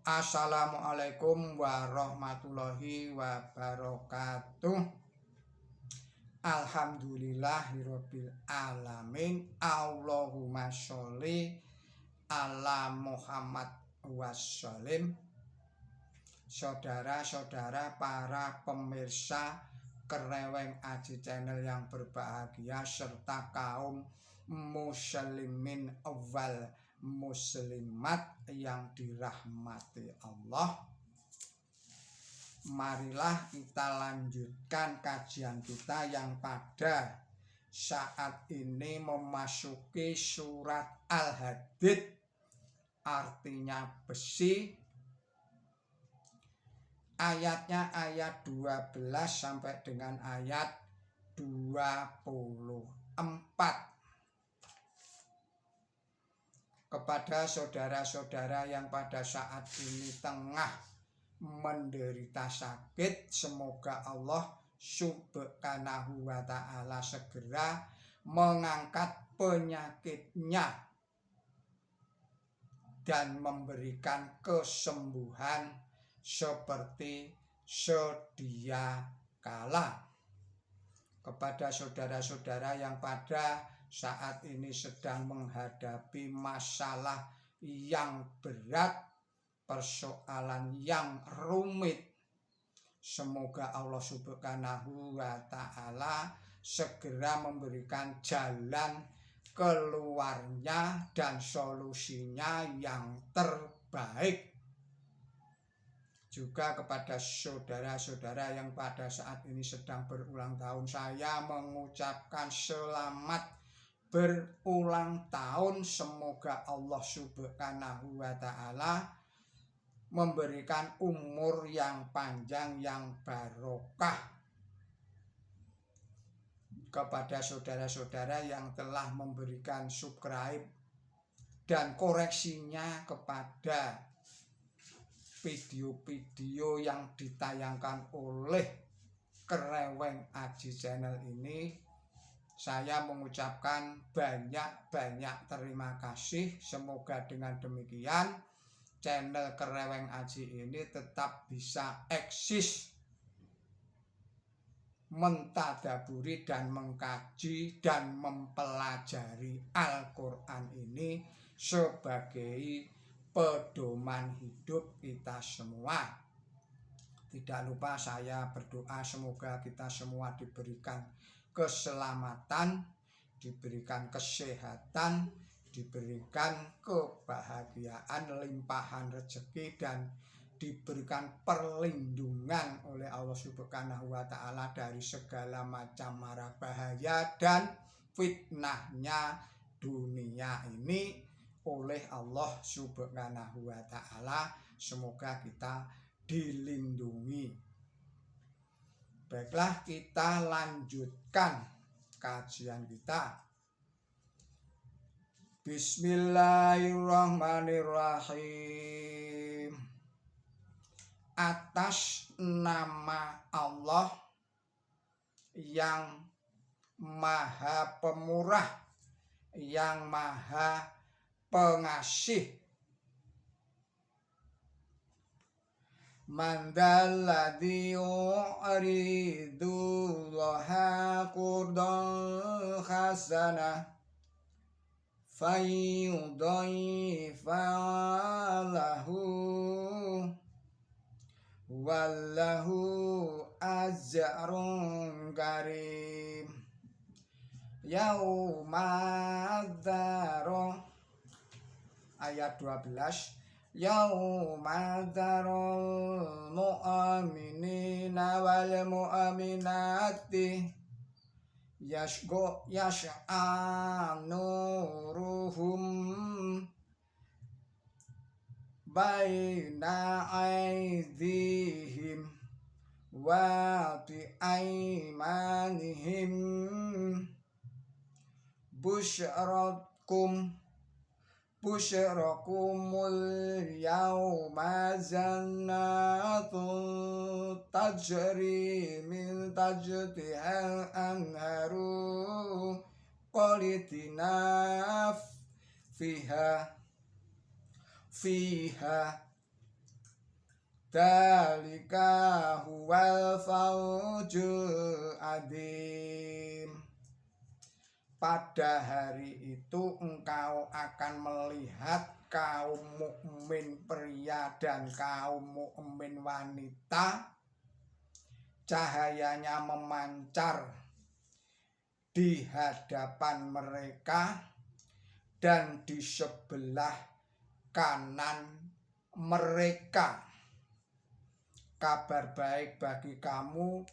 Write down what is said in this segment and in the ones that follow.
Assalamualaikum warahmatullahi wabarakatuh. Alhamdulillahirabbil alamin. Allahumma sholli ala Muhammad wassalim. Saudara-saudara para pemirsa Kereweng Aji Channel yang berbahagia serta kaum muslimin wal muslimat yang dirahmati Allah. Marilah kita lanjutkan kajian kita yang pada saat ini memasuki surat Al-Hadid, artinya besi. Ayatnya ayat 12 sampai dengan ayat 24. Kepada saudara-saudara yang pada saat ini tengah menderita sakit, semoga Allah Subhanahu wa ta'ala segera mengangkat penyakitnya dan memberikan kesembuhan seperti sedia kala. Kepada saudara-saudara yang pada saat ini sedang menghadapi masalah yang berat, persoalan yang rumit, semoga Allah Subhanahu wa ta'ala segera memberikan jalan keluarnya dan solusinya yang terbaik. Juga kepada saudara-saudara yang pada saat ini sedang berulang tahun, saya mengucapkan selamat berulang tahun. Semoga Allah Subhanahu wa ta'ala memberikan umur yang panjang, yang barokah. Kepada saudara-saudara yang telah memberikan subscribe dan koreksinya kepada video-video yang ditayangkan oleh Kereweng Aji Channel ini, saya mengucapkan banyak-banyak terima kasih. Semoga dengan demikian channel Kereweng Aji ini tetap bisa eksis, mentadaburi dan mengkaji dan mempelajari Al-Quran ini sebagai pedoman hidup kita semua. Tidak lupa saya berdoa semoga kita semua diberikan keselamatan, diberikan kesehatan, diberikan kebahagiaan, limpahan rezeki, dan diberikan perlindungan oleh Allah Subhanahu wa ta'ala dari segala macam mara bahaya dan fitnahnya dunia ini oleh Allah Subhanahu wa ta'ala. Semoga kita dilindungi. Baiklah, kita lanjutkan kajian kita. Bismillahirrahmanirrahim. Atas nama Allah yang Maha Pemurah, yang Maha Pengasih. Mandalladzi yu'ridu Allaha qurdan hasanah fayudha'ifa lahu wallahu ajrun karim. Yaumadzaro ayat 12. Yaumadzarul mu'minina wal mu'minati yash'anuruhum baina aydihim wa bi'aymanihim busyrakumul yawma jannatun tajri min tajtihal anharu khalidina fiha dzalika huwal faujul adzim. Pada hari itu engkau akan melihat kaum mukmin pria dan kaum mukmin wanita cahayanya memancar di hadapan mereka dan di sebelah kanan mereka. Kabar baik bagi kamu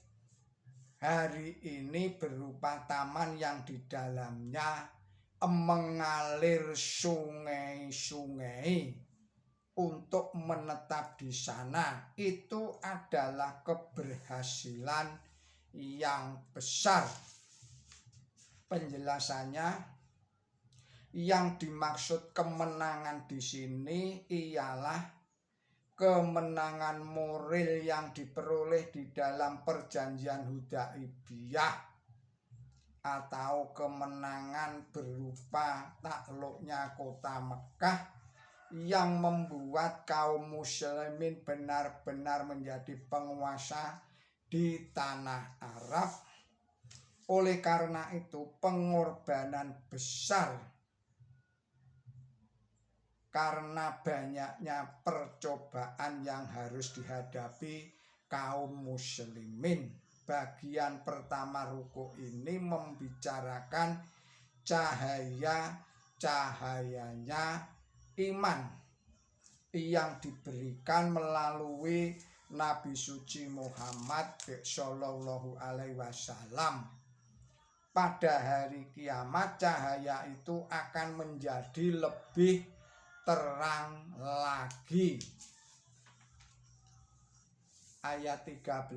hari ini berupa taman yang di dalamnya mengalir sungai-sungai untuk menetap di sana. Itu adalah keberhasilan yang besar. Penjelasannya, yang dimaksud kemenangan di sini ialah kemenangan moral yang diperoleh di dalam perjanjian Hudaibiyah, atau kemenangan berupa takluknya kota Mekah yang membuat kaum muslimin benar-benar menjadi penguasa di tanah Arab. Oleh karena itu pengorbanan besar karena banyaknya percobaan yang harus dihadapi kaum muslimin. Bagian pertama ruku ini membicarakan cahayanya iman yang diberikan melalui Nabi suci Muhammad Shallallahu Alaihi Wasallam. Pada hari kiamat cahaya itu akan menjadi lebih terang lagi. Ayat 13,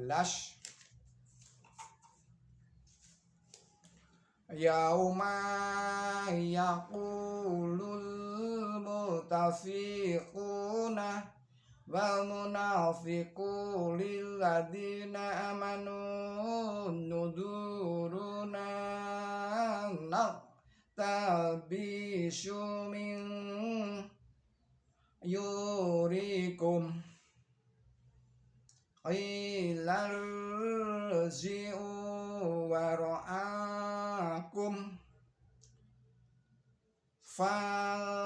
yauma yaqulul mutafiquna wal munafiqu lil ladzina amanu nuduruna naqtabisu min yurikum ilal zi'u wara'akum faltamisu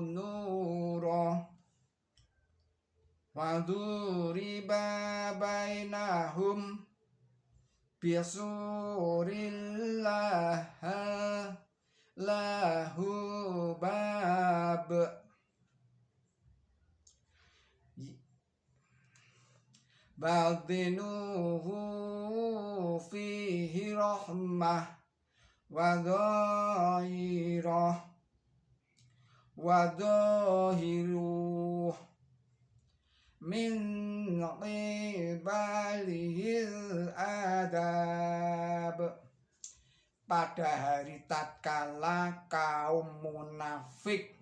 nura waduriba bainahum bisurillah lahu bab badinuhu fihi rahmah wa dhahiruh min qibalihil adab. Pada hari tatkala kaum munafik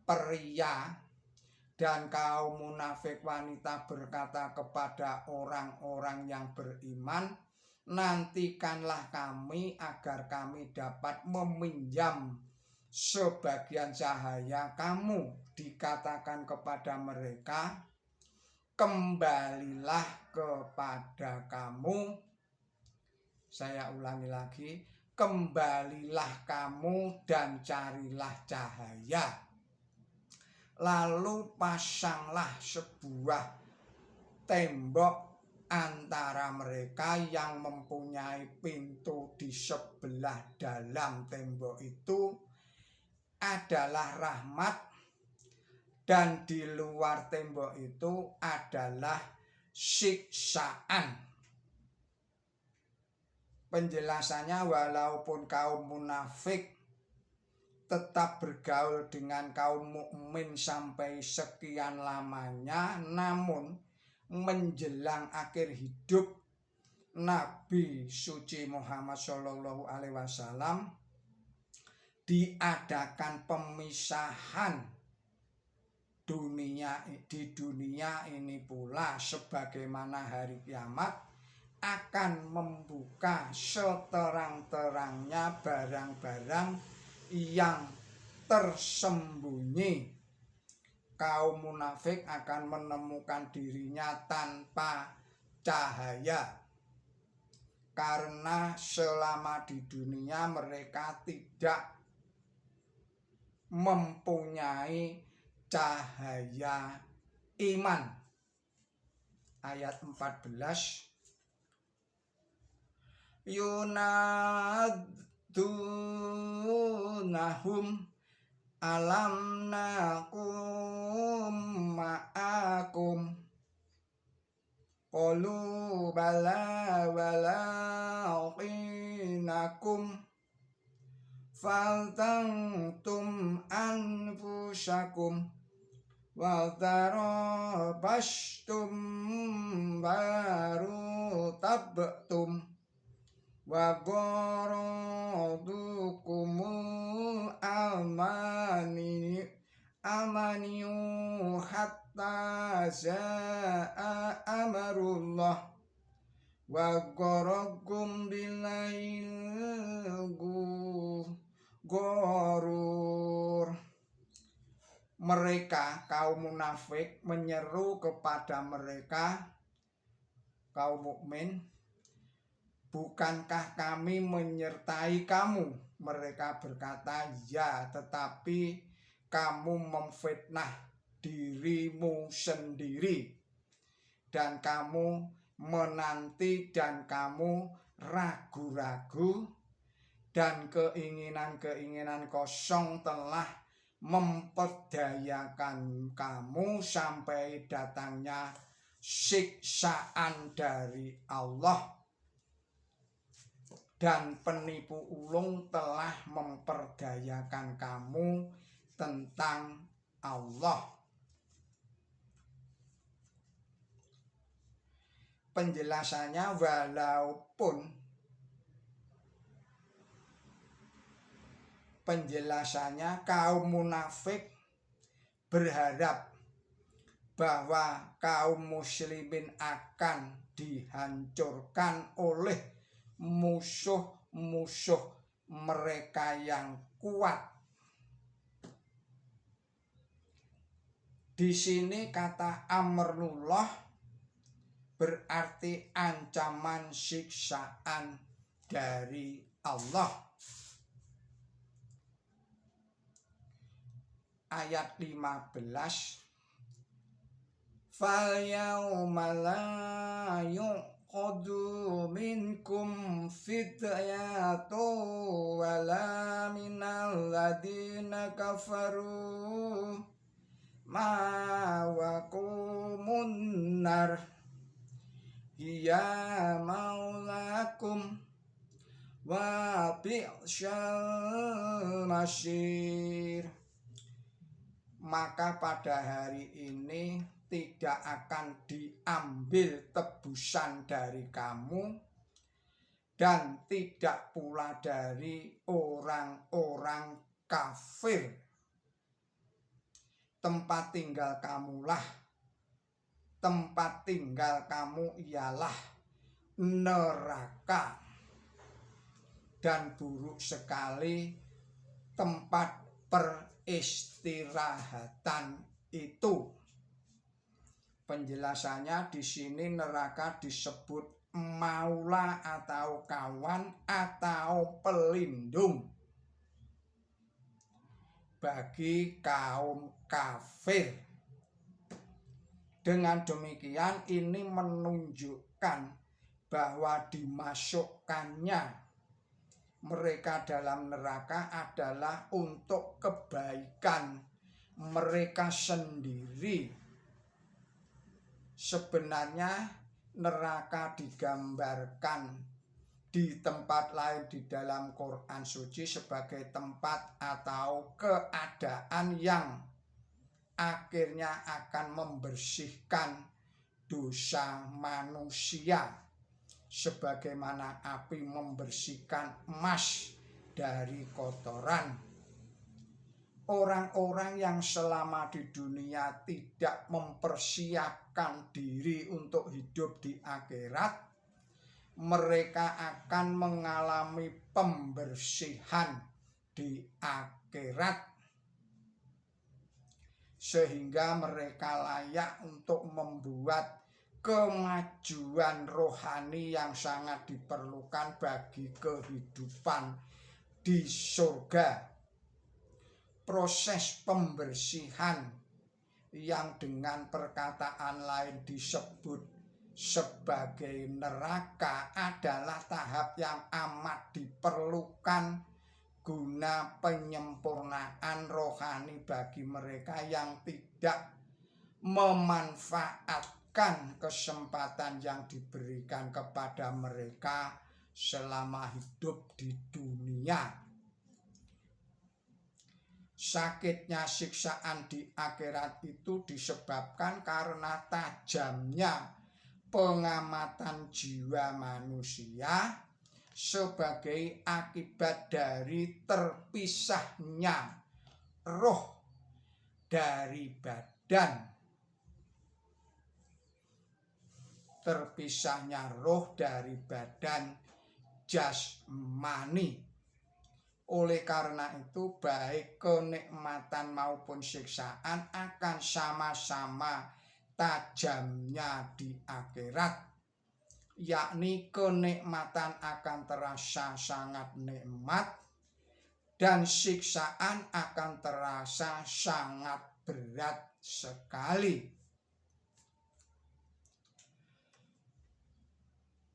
pria dan kaum munafik wanita berkata kepada orang-orang yang beriman, nantikanlah kami agar kami dapat meminjam sebagian cahaya kamu. Dikatakan kepada mereka, kembalilah kepada kamu. Saya ulangi lagi, kembalilah kamu dan carilah cahaya. Lalu pasanglah sebuah tembok antara mereka yang mempunyai pintu di sebelah dalam tembok itu adalah rahmat, dan di luar tembok itu adalah siksaan. Penjelasannya, walaupun kaum munafik tetap bergaul dengan kaum mukmin sampai sekian lamanya, namun menjelang akhir hidup Nabi suci Muhammad Shallallahu Alaihi Wasallam diadakan pemisahan di dunia ini pula, sebagaimana hari kiamat akan membuka seterang-terangnya barang-barang yang tersembunyi. Kaum munafik akan menemukan dirinya tanpa cahaya karena selama di dunia mereka tidak mempunyai cahaya iman. Ayat 14, yunadunahum alam nakum ma'akum qalu bala walaqinakum faltantum anfusakum wa tarabastum baru tabtum wa garadukumul amaniyu hatta za'a amarullah wa garakum bilail gurur. Mereka kaum munafik menyeru kepada mereka kaum mukmin, bukankah kami menyertai kamu? Mereka berkata, ya, tetapi kamu memfitnah dirimu sendiri dan kamu menanti dan kamu ragu-ragu dan keinginan-keinginan kosong telah memperdayakan kamu sampai datangnya siksaan dari Allah. Dan penipu ulung telah memperdayakan kamu tentang Allah. Penjelasannya, kaum munafik berharap bahwa kaum muslimin akan dihancurkan oleh musuh-musuh mereka yang kuat. Di sini kata amrullah berarti ancaman siksaan dari Allah. Ayat 15, fal yawma la yuqadu minkum fidyatu wala minal ladina kafaru ma'wakumun nar hiya maulakum wa bi'syal masyir. Maka pada hari ini tidak akan diambil tebusan dari kamu dan tidak pula dari orang-orang kafir. Tempat tinggal kamu ialah neraka, dan buruk sekali tempat peristirahatan itu. Penjelasannya di sini neraka disebut maula atau kawan atau pelindung bagi kaum kafir. Dengan demikian ini menunjukkan bahwa dimasukkannya mereka dalam neraka adalah untuk kebaikan mereka sendiri. Sebenarnya neraka digambarkan di tempat lain di dalam Quran suci sebagai tempat atau keadaan yang akhirnya akan membersihkan dosa manusia, sebagaimana api membersihkan emas dari kotoran. Orang-orang yang selama di dunia tidak mempersiapkan diri untuk hidup di akhirat, mereka akan mengalami pembersihan di akhirat. sehingga mereka layak untuk membuat kemajuan rohani yang sangat diperlukan bagi kehidupan di surga. Proses pembersihan yang dengan perkataan lain disebut sebagai neraka adalah tahap yang amat diperlukan guna penyempurnaan rohani bagi mereka yang tidak memanfaatkan kesempatan yang diberikan kepada mereka selama hidup di dunia. Sakitnya siksaan di akhirat itu disebabkan karena tajamnya pengamatan jiwa manusia sebagai akibat dari terpisahnya roh dari badan. Terpisahnya roh dari badan jasmani. Oleh karena itu, baik kenikmatan maupun siksaan akan sama-sama tajamnya di akhirat, yakni kenikmatan akan terasa sangat nikmat dan siksaan akan terasa sangat berat sekali.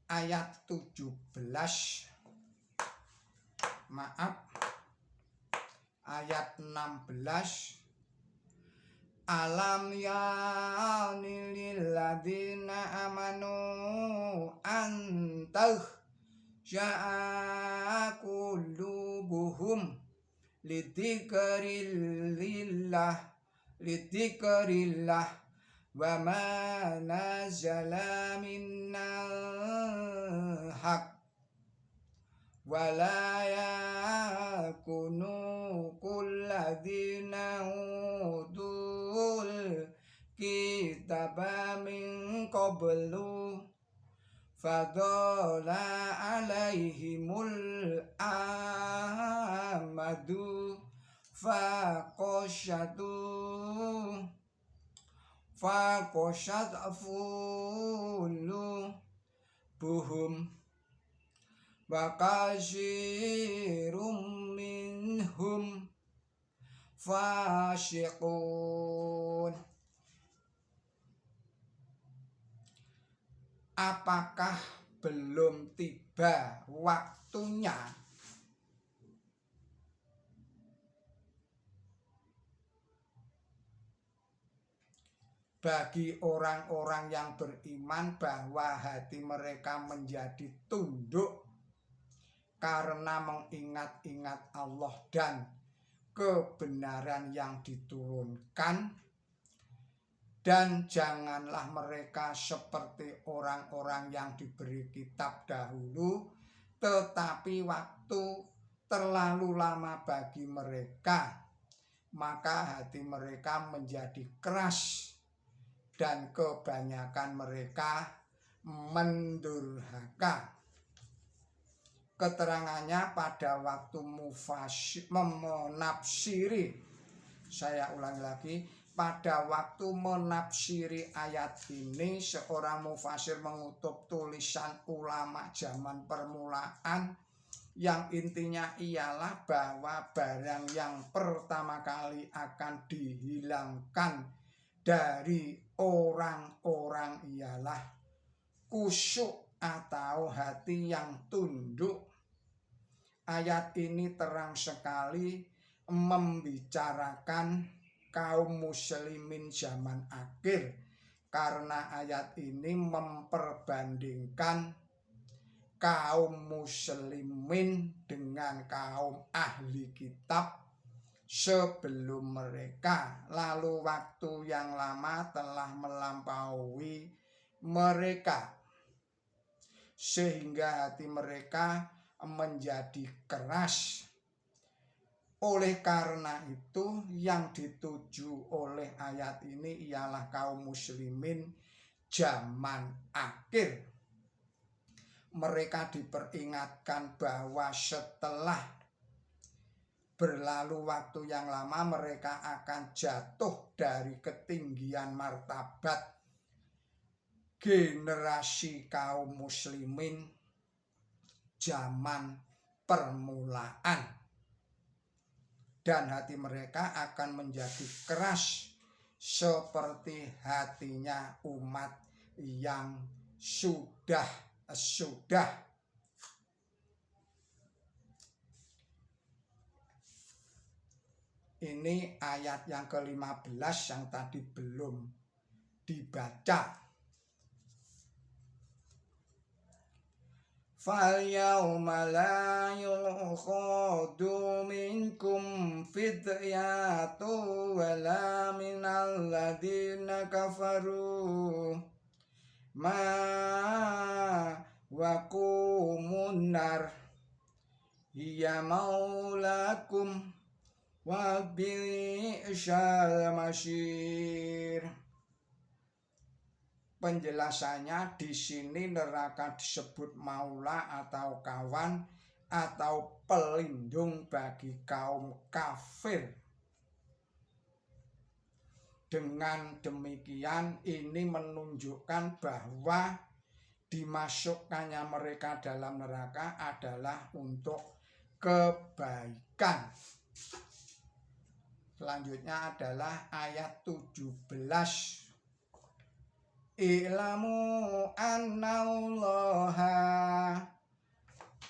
Ayat 16, ayat 16. Alam yani lilladzina amanu antah ja'a qulubuhum lidzikrillah wa ma nazala minnal haq wa la yakunu kulladzina udul kitaba min qablu fadala alaihimul amadu faqashat afulu buhum wa kasyirum minhum fasyiqun. Apakah belum tiba waktunya bagi orang-orang yang beriman bahwa hati mereka menjadi tunduk karena mengingat-ingat Allah dan kebenaran yang diturunkan, dan janganlah mereka seperti orang-orang yang diberi kitab dahulu, tetapi waktu terlalu lama bagi mereka, maka hati mereka menjadi keras dan kebanyakan mereka mendurhaka. Keterangannya pada waktu menafsiri, saya ulangi lagi, pada waktu menafsiri ayat ini, seorang mufasir mengutip tulisan ulama zaman permulaan yang intinya ialah bahwa barang yang pertama kali akan dihilangkan dari orang-orang ialah khusyuk atau hati yang tunduk. Ayat ini terang sekali membicarakan kaum muslimin zaman akhir, karena ayat ini memperbandingkan kaum muslimin dengan kaum ahli kitab sebelum mereka, lalu waktu yang lama telah melampaui mereka sehingga hati mereka menjadi keras. Oleh karena itu, yang dituju oleh ayat ini ialah kaum muslimin zaman akhir. Mereka diperingatkan bahwa setelah berlalu waktu yang lama mereka akan jatuh dari ketinggian martabat generasi kaum muslimin zaman permulaan, dan hati mereka akan menjadi keras seperti hatinya umat yang sudah. Ini ayat yang ke-15 yang tadi belum dibaca. فَالْيَوْمَ لَا يُؤْخَذُ مِنْكُمْ فِدْيَةٌ وَلَا مِنَ الَّذِينَ كَفَرُوا مَأْوَاكُمُ النَّارُ هِيَ مَوْلَاكُمْ وَبِئْسَ الْمَصِيرُ. Penjelasannya di sini neraka disebut maula atau kawan atau pelindung bagi kaum kafir. Dengan demikian ini menunjukkan bahwa dimasukkannya mereka dalam neraka adalah untuk kebaikan. Selanjutnya adalah ayat 17. I'lamu annallaha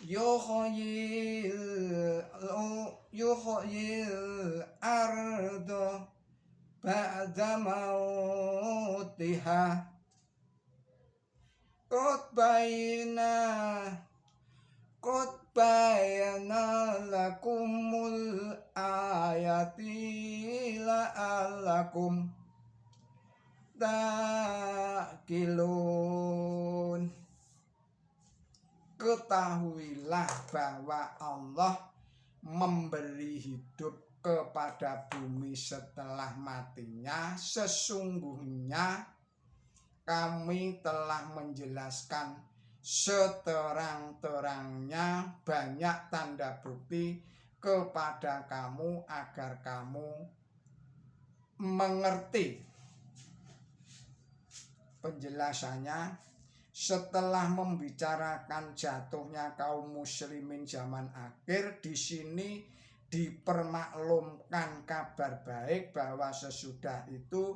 yuhyil arda ba'da mautiha qad bayana lakumul ayati la'allakum ta'qilun. Ketahuilah bahwa Allah memberi hidup kepada bumi setelah matinya. Sesungguhnya kami telah menjelaskan seterang-terangnya banyak tanda bukti kepada kamu agar kamu mengerti. Penjelasannya, setelah membicarakan jatuhnya kaum muslimin zaman akhir, di sini dipermaklumkan kabar baik bahwa sesudah itu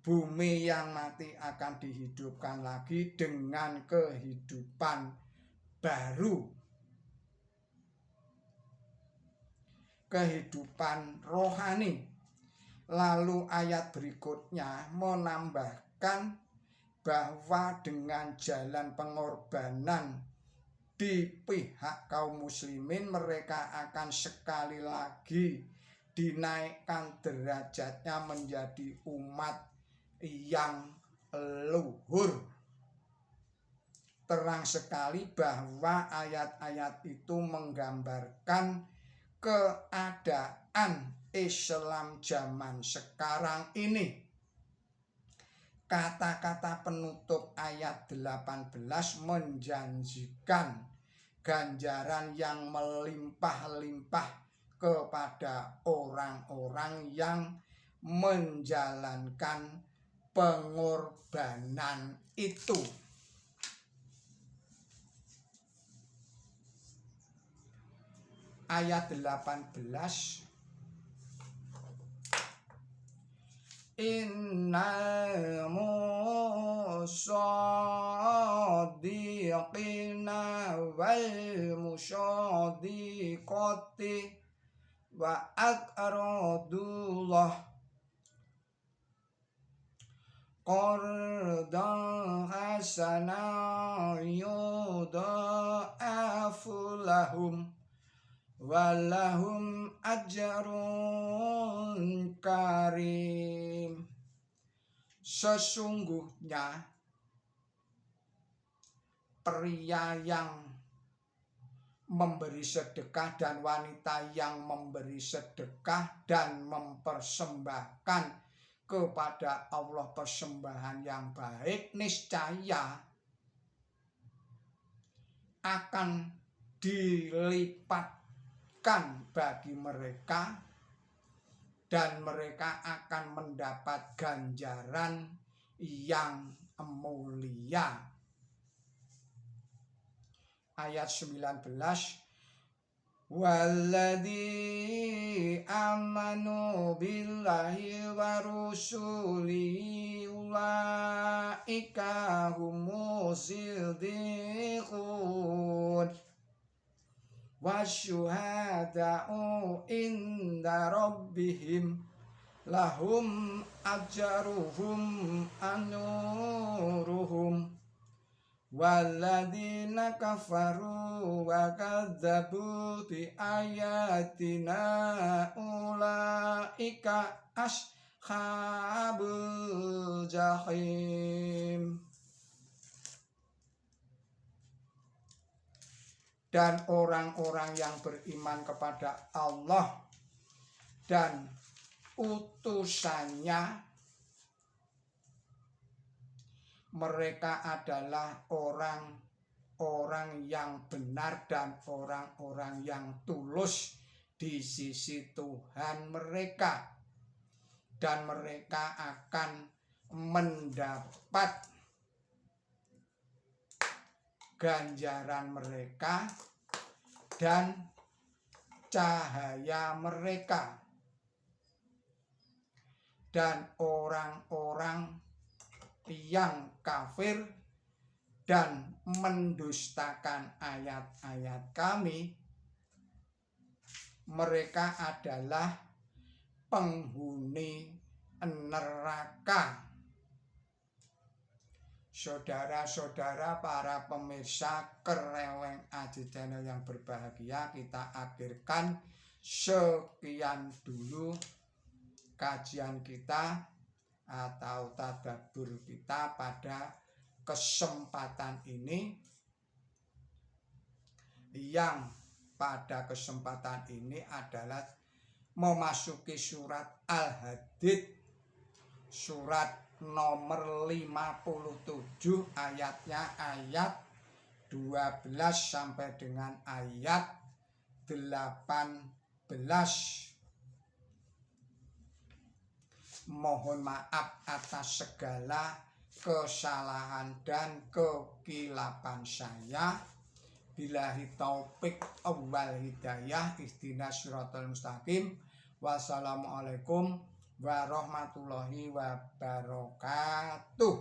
bumi yang mati akan dihidupkan lagi dengan kehidupan baru, kehidupan rohani. Lalu ayat berikutnya menambahkan bahwa dengan jalan pengorbanan di pihak kaum muslimin mereka akan sekali lagi dinaikkan derajatnya menjadi umat yang luhur. Terang sekali bahwa ayat-ayat itu menggambarkan keadaan Islam zaman sekarang ini. Kata-kata penutup ayat 18 menjanjikan ganjaran yang melimpah-limpah kepada orang-orang yang menjalankan pengorbanan itu. Ayat 18, innal musaddiqina wal musaddiqati wa aqradullah qardan hasana yudha'afu lahum walahum ajrun karim. Sesungguhnya pria yang memberi sedekah dan wanita yang memberi sedekah dan mempersembahkan kepada Allah persembahan yang baik, niscaya akan dilipat ditentukan bagi mereka dan mereka akan mendapat ganjaran yang mulia. Ayat 19, walladzi amanu billahi wa rusulihi ulaika humus siddiqun wasyuhada'u inda rabbihim lahum ajruhum anuruhum walladzina kafaru wa kadzabu bi ayatina ulaika ashabul jahim. Dan orang-orang yang beriman kepada Allah dan utusannya, mereka adalah orang-orang yang benar dan orang-orang yang tulus di sisi Tuhan mereka, dan mereka akan mendapat ganjaran mereka dan cahaya mereka. Dan orang-orang yang kafir dan mendustakan ayat-ayat kami, mereka adalah penghuni neraka. Saudara-saudara, para pemirsa Kereweng Aji Channel yang berbahagia, kita akhirkan sekian dulu kajian kita atau tadabbur kita pada kesempatan ini, yang pada kesempatan ini adalah memasuki surat Al-Hadid, surat nomor 57, ayatnya ayat 12 sampai dengan ayat 18. Mohon maaf atas segala kesalahan dan kekilapan saya. Billahi taufik wal hidayah, ihdinas siratal mustaqim. Wassalamualaikum warahmatullahi wabarakatuh.